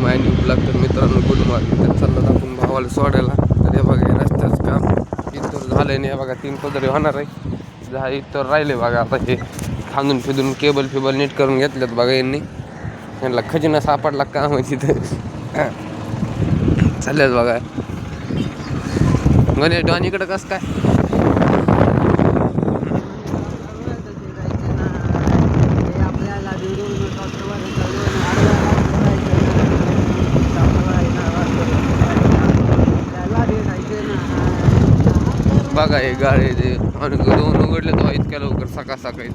माय new लागतं मित्रांनो. Good morning. तर चाललं आपण भावाला सोडायला. तर हे बघा रस्त्याचं काम इथं झालं नाही. बघा 3 पदरी होणार आहे. इथं राहिले बघा. आता हे खांदून फिदून केबल फिबल नीट करून घेतल्यात बघा यांनी. यांना खजिना सापडला का म्हणजे तिथं चालल्यात बघा. गणेश डॉनीकडे कसं काय बघा हे गाडी ते आणि 2 उघडले तो इतक्या लवकर सकाळ सकाळी.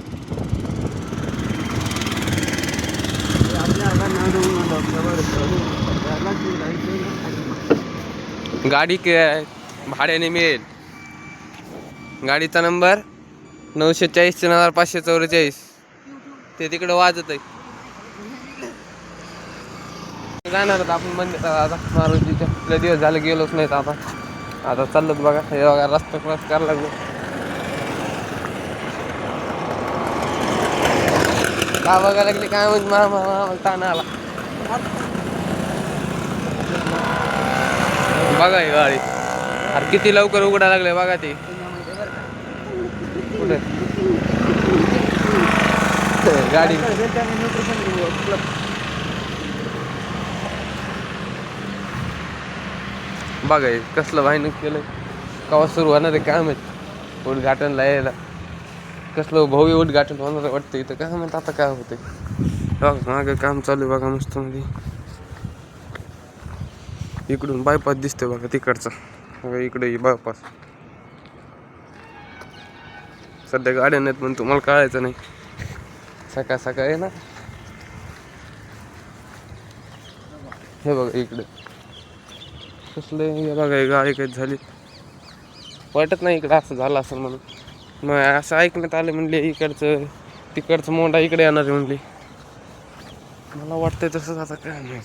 गाडी काय भाड्याने मिळेल. गाडीचा नंबर 940-4544. ते तिकडे वाजत आहे. जाणार आपण मंदिरात आता मारुतीच्या. आपल्या दिवस झाले गेलोच नाहीत. आता चाललोच बघा. हे बघा रस्ता क्रॉस करायला लागलो. का बघायला लागले काय म्हणजे मामा ताण आला. बघा ही गाडी अरे किती लवकर उघडायला लागले बघा ते. कुठे गाडी बघा हे कसलं भाईनं केलं. केव्हा सुरू होणार आहे काय माहित. उद्घाटनला यायला कसलं भव्य उद्घाटन होणार वाटतं इथं काय माहित. आता काय होते मागं काम चालू आहे बघा मस्त मध्ये. इकडून बायपास दिसतोय बघा तिकडचा. इकडे बायपास. सध्या गाड्या नाहीत पण तुम्हाला कळायचं नाही. सकाळ सकाळ आहे ना. हे बघा इकडे कसलं हे बघा. गाडी काही झाली वाटत नाही इकडे असं झालं असेल म्हणून. मग असं ऐकण्यात आलं म्हणले इकडचं तिकडचं मोंडा इकडे येणार आहे म्हणले. मला वाटतंय तसंच आता काय नाही.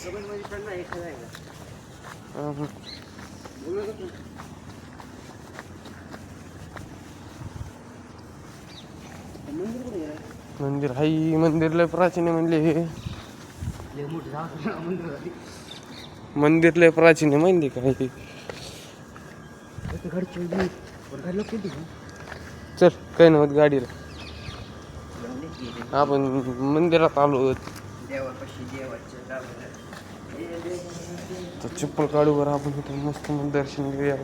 मंदिर हाई. मंदिर लय प्राचीन आहे म्हणले. हे मंदिर लय प्राचीन आहे माहिती का. चल काही नव्हत गाडीला. आपण मंदिरात आलो. चप्पल काढू बरं आपण इथं मस्त दर्शन घेऊया.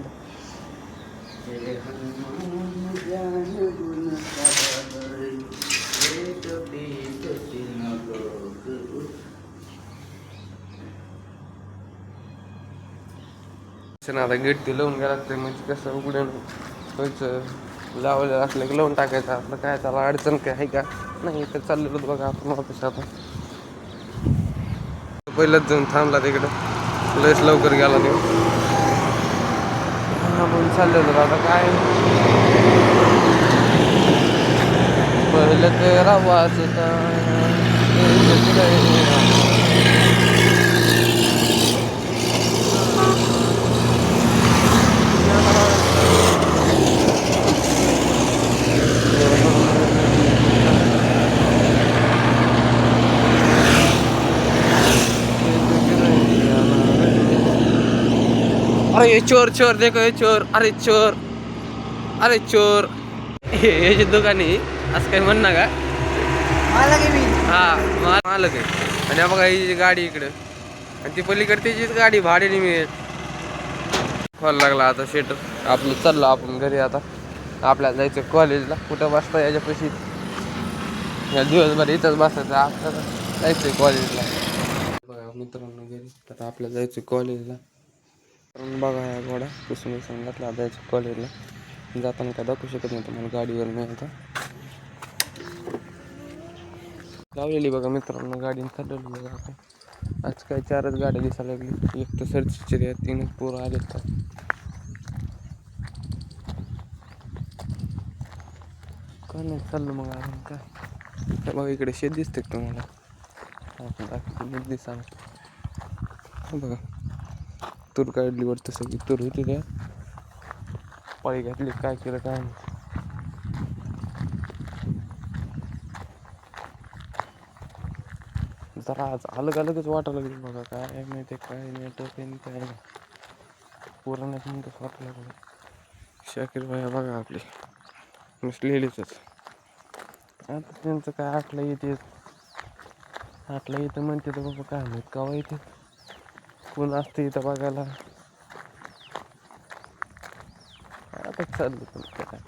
आता गेट ते लावून गेला ते म्हणजे कसं उघडून व्हायचं. लावलेलं असलं की लावून टाकायचं. आपलं काय त्याला अडचण काय आहे का नाही. तर चाललेलो बघा आपण ऑफिस. आता पहिलंच जाऊन थांबला तिकडं. लयच लवकर गेला ते. आपण चाललेलो आता काय पहिलं ते रावाच अरे चोर चोर देखो ये चोर. अरे चोर अरे चोर. हे जे दुकान आहे असं काही म्हण ना का. हा मालक आहे. आणि बघा ही गाडी इकडं आणि ती पलीकडे त्याचीच गाडी भाड्याने मिळेल. खोल लागला आता शेटर. आपलं चाललो आपण घरी. आता आपल्याला जायचं कॉलेजला. कुठं बसता याच्यापाशी या दिवसभर इथंच बसायचं. आपल्याला जायचं कॉलेजला. बघा मित्रांनो घरी. तर आपल्याला जायचं कॉलेजला. बघा ह्या गोडा पुसून घातला. जायचं कॉलेजला. जाताना काय दाखवू शकत नाही तुम्हाला गाडीवर नाही. आता लावलेली बघा मित्रांनो गाडीने चालवली बघा. आपण आज काय 4च गाड्या दिसायला लागली. एक तर सरचिचे 3 पोरं आलेत का काय नाही चाललं मग आपण काय. बघा इकडे शेत दिसते तुम्हाला. आपण दाखवतो दिसायला बघा. तूर काढली वाटतं सगळी. तूर होती त्या पाळी घातली. काय केलं काय नाही. जरा आज अलग अलगच वाटायला लागली बघा. काय माहिती काय नेटवर्क काय नाही. पूर्ण कसं वाटायला लागलं. शाकीर भाई बघा आपली नसलेलीच. आता त्यांचं काय आठला येते म्हणते तर बाबा काय माहित का येते. कोण असते इथं बघायला. आता चाललं पण काय.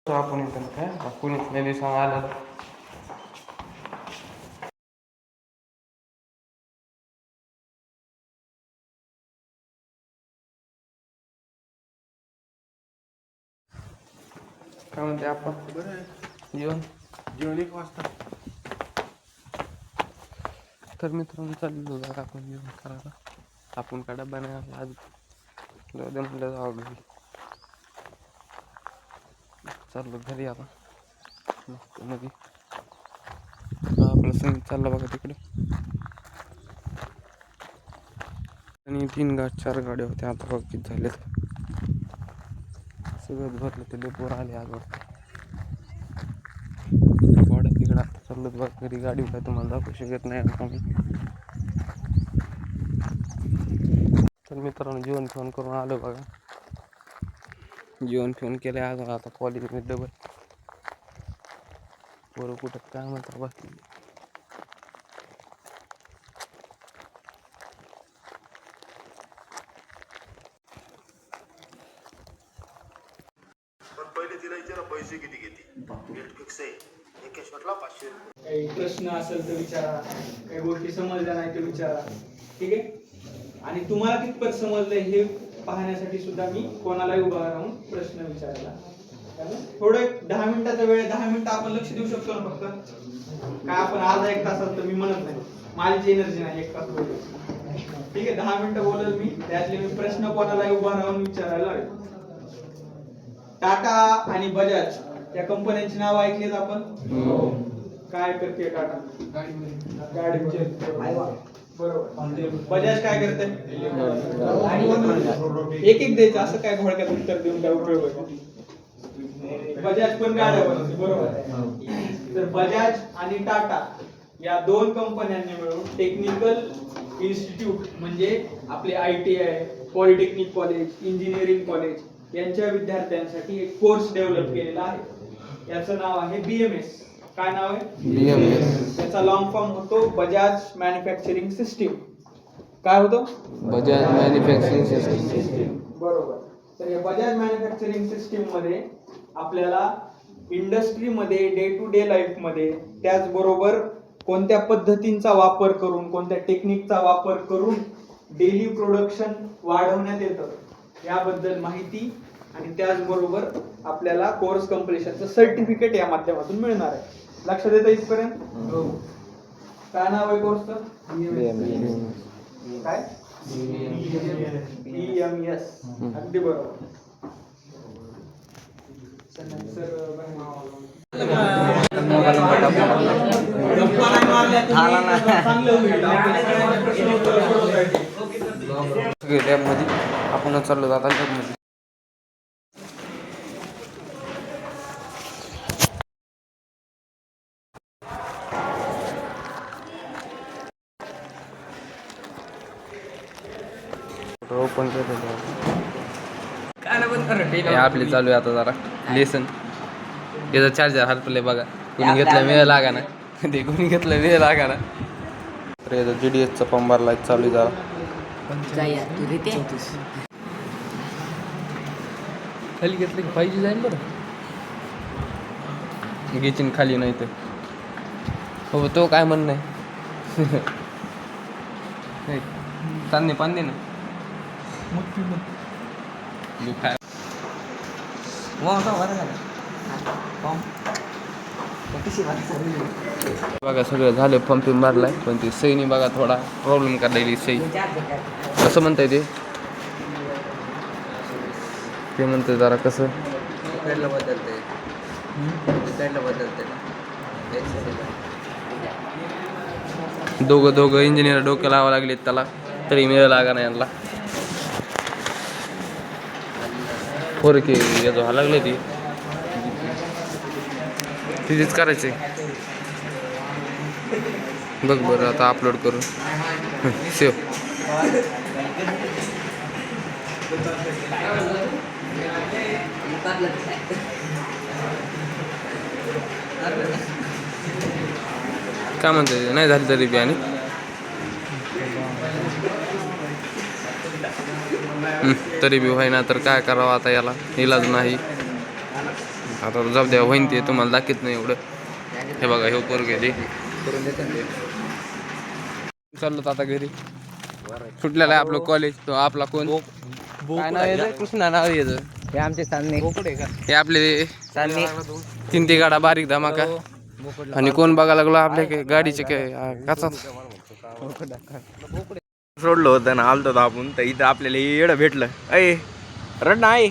आपण इथं काय कुणीच नाही आलं. काय म्हणते आपण जेवण 1 वाजता. तर मित्रांनो चाललेलो जरा आपण जेवण करायला. आपण काय डब्बा नाही आणला आज. म्हटलं जाऊ घरी. चाललो घरी आता मस्त मध्ये. आपलं संगीत चाललं बघा तिकडे. आणि 3 गाड्या 4 गाड्या होत्या. आता बघ किती झालेत. सगळंच भरलं ते डेपोर आले आज वाटतं. गाड्या तिकडं आता चाललं बघ घरी. गाडी काय तुम्हाला दाखवू शकत नाही आता मी. तर मित्रांनो जेवण फोन करून आलो बघा. जेवण फोन केले आज आता कॉलेजमध्ये डबल. बरं कुठं काय म्हणता बाकी. पहिले तिला विचारा पैसे किती घेते. रेट फिक्स आहे. एका शॉटला 500 रुपये. काही प्रश्न असेल तर विचारा, काही गोष्टी समजल्या नाही तर विचारा. ठीक आहे. आणि तुम्हाला कितपत समजलंय हे पाहण्यासाठी सुद्धा मी कोणालाही उभा राहून प्रश्न विचारायला. थोडं 10 मिनिटाचा वेळ 10 मिनिटं आपण लक्ष देऊ शकतो ना फक्त. काय आपण अर्धा 1 तासात तर मी म्हणत नाही. माझी एनर्जी नाही 1 तास बोलतो. ठीक आहे. 10 मिनिटं बोलेल मी. त्यातले मी प्रश्न कोणालाही उभा राहून विचारायला लागेल. टाटा आणि बजाज या कंपन्यांची नाव ऐकलीत आपण. काय करते टाटा? गाडी. बरोबर. बजाज काय करते? एक एक द्यायचं असं काय घोडक्यात उत्तर देऊन काय उपयोग आहे. बजाज पण गाड्या बनवते. बरोबर. तर बजाज आणि टाटा या 2 कंपन्यांनी मिळून टेक्निकल इन्स्टिट्यूट म्हणजे आपले ITI, polytechnic college, engineering college यांच्या विद्यार्थ्यांसाठी एक कोर्स डेव्हलप केलेला आहे. याचं नाव आहे BMS. काय नाव आहे? BMS. त्याचा लॉंग फॉर्म होतो बजाज मॅन्युफॅक्चरिंग सिस्टीम. काय होतो? Bajaj manufacturing system. बरोबर. तर या बजाज मॅन्युफॅक्चरिंग सिस्टीम मध्ये आपल्याला इंडस्ट्रीमध्ये डे टू डे लाईफ मध्ये त्याचबरोबर कोणत्या पद्धतींचा वापर करून कोणत्या टेक्निकचा वापर करून डेली प्रोडक्शन वाढवण्यात येतं याबद्दल माहिती आणि त्याचबरोबर आपल्याला कोर्स कंप्लीशनचं सर्टिफिकेट या माध्यमातून मिळणार आहे. लक्षात येतं इथपर्यंत? काय नाव आहे कोर्सचं? काय? BMS. अगदी बरोबर. लॅबमध्ये आपण चाललो आता लॅबमध्ये. ओपन केलं आपली चालू आहे आता जरा लेसन. याचा चार्जर हरपले बघा. कोणी घेतलं वेळ लागा ना. ते कोणी घेतलं वेळ लागा ना. तर याचा GDSचा पंप भरला चालू जरा. खाली घेतलं की 5G जाईल बरं. घेचीन खाली नाही तर हो तो काय म्हणणं आहे. चांदणे पांदे ना काय बघा सगळं झालं. पंपिंग मारलाय पण ती सईनी बघा थोडा प्रॉब्लेम काढलेली सई. कसं म्हणताय ते म्हणते जरा कसं बदलते दोघं इंजिनियर डोकं लावा लागलेत त्याला तरी मिळालं लागा नाही यांना. 4K याचं व्हायला लागले ती तिथेच करायचे. बघ बरं आता अपलोड करून सेव. काय म्हणते नाही झाली तरी बी आणि तरी बी व्हाय ना तर काय करावं आता, याला इलाज नाही आता. जाऊ द्या, होईन ते तुम्हाला दाखवत नाही एवढं. हे बघा हे पोरगे ते करून देतात ते. चाललो आता घरी. सुटलेला आहे आपलं कॉलेज. तो आपला कोण काय नाव येतं? कृष्णा नाव येतं. हे आमचे सामने हे आपले 3 गाडा बारीक धमाका. आणि कोण बघायला लागलो आपल्या गाडीचे काय काचा सोडलं होतं ना, आलतो होतो आपण तर इथं आपल्याला येडं भेटलं. अय रडणं आहे,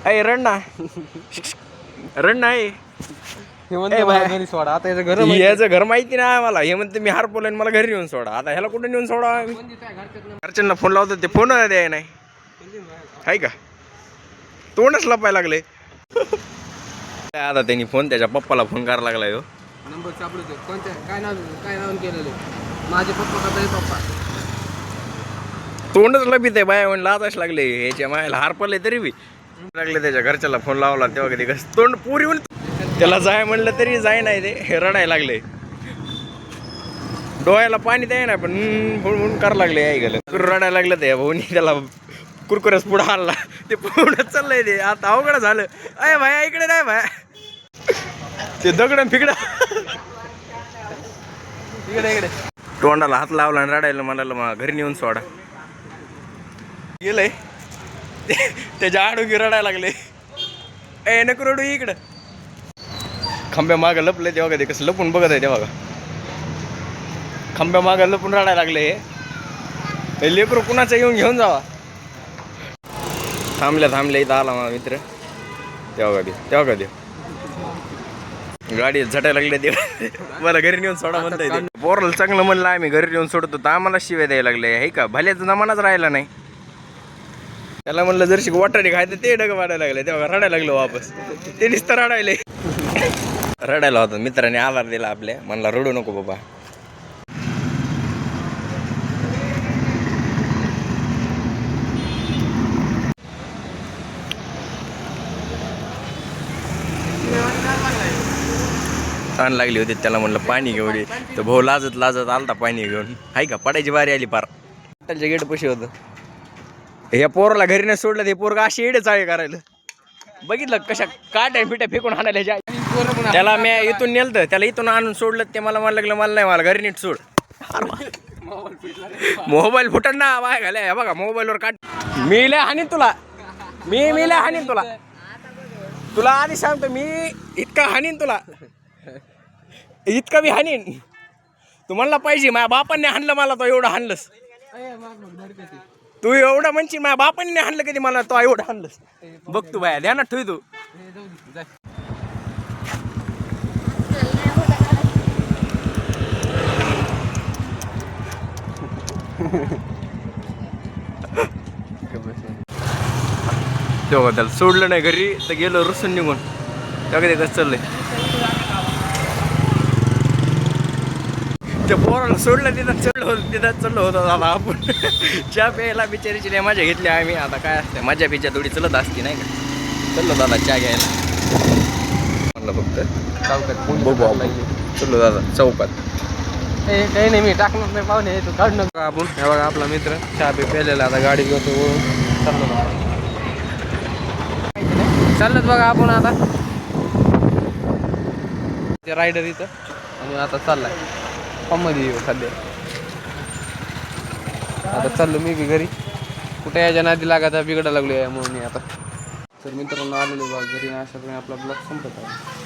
अय रडणं रडणं आहे. घरी सोडा आता. याचं घर याचं घर माहिती नाही मला. हे म्हणते मी हारपोल मला घरी नेऊन सोडा. आता ह्याला कुठे नेऊन सोडा? घरच्यांना फोन लावतो ते फोन द्याय नाही आहे का, तोंडच लपायला लागले. आता त्यांनी फोन त्याच्या पप्पाला फोन करायला लागलाय. हो नंबर सापडतो कोणत्या काय नाव केलेलं माझे पप्पा का पप्पा. तोंडच लपित आहे बाया म्हणून लाजायला लागले. ह्याच्या मायाला हार पडले तरी बी लागले. त्याच्या घरच्याला फोन लावला तेव्हा कधी कसं तोंड पुरी त्याला जाय म्हणलं तरी जाय नाही. ते हे रडायला लागले, डोळ्याला पाणी द्याय ना पण म्हणून करायला लागले. आई गेलं रडायला लागलं ते भाऊनी. त्याला कुरकुरच पुढं आणला ते पुढं चाललंय. ते आता अवघड झालं. अय भाया इकडे नाही भाया, ते दगड फिकडं इकडे इकडे. तोंडाला हात लावला आणि रडायला म्हणाला घरी नेऊन सोडा. गेलंय त्याच्या आडोगी रडायला लागले. ए नको रडू इकडं. खांब्या मागं लपले तेव्हा कधी कसं लपून बघत आहे तेव्हा का. खांब्या मागं लपून रडायला लागले. हे लेकरू कुणाचं येऊन घेऊन जावा. थांबल्या इथं आला माझा मित्र. तेव्हा कधी गाडी झटायला लागले ते मला घरी नेऊन सोडा म्हणता येते. पोराला चांगलं म्हणलं आम्ही घरी नेऊन सोडतो तर आम्हाला शिव्या द्यायला लागले. हे का भल्याचा जमानाच राहिला नाही. त्याला म्हणलं जरशी वाटाणे खायचं ते डग वाढायला लागले. तेव्हा रडायला लागलो वापस. ते नुसतं रडायले. रडायला होतं. मित्राने आधार दिला आपल्या, म्हणला रडू नको बाबा. ताण लागली होती. त्याला म्हणलं पाणी घेऊन ये तर भाऊ लाजत आलता पाणी घेऊन. हाय का पडायची बारी आली पार. हॉटेलच्या गेट पशी होतं. या पोराला घरी नाही सोडलं. ते पोरगा अशी एडे चाळे करायला बघितलं कशा काट्या पिट्या फेकून आणायला. त्याला मी इथून नेलं, त्याला इथून आणून सोडलं. ते मला म्हणायला लागलं मला नाही, मला घरी नीट सोड. मोबाईल फुटन ना बाय घाल्या. बघा मोबाईलवर काट. मी लय हानीन तुला, मी लय हानीन तुला. तुला आधी सांगतो मी इतका हानीन तुला, इतका बी हानीन. तू म्हणला पाहिजे माझ्या बापांनी हाणलं मला, तो एवढं हाणलंस. तू एवढं म्हणशी माझ्या बापांनी हाणलं कधी मला, तो एवढं हाणलंस. बघ तू बाया ध्यानात ठेव तू. तेव्हा त्याला सोडलं नाही घरी तर गेलो रुसून निघून. तेव्हा कधी कसं चाललंय. त्या पोराला सोडलं तिथं चाललो होतो दादा आपण. चहा प्यायला बिचारीची नाही मजा घेतली आम्ही. आता काय असते मजा पिच्या थोडी चलत असते नाही का. चललो दादा चहा घ्यायला म्हणलं फक्त चौकात. बघू आपण. चललो दादा चौकात. काही नाही मी टाकणार नाही पाहुणे. तू काढ नका आपण. हे बघा आपला मित्र चहा प्यायलेला आता गाडी घेतो वळून चाललं बघा आपण आता. ते रायडर इथं आणि आता चाललाय पंपमध्ये येऊ सध्या. आता चाललो मी बी घरी. कुठे याच्या नादी लागायचा बिघडायला लागलो आहे म्हणून मी आता. तर मित्रांनो आलेलो बघा घरी. अशा प्रकारे आपला ब्लॉग संपत आहे.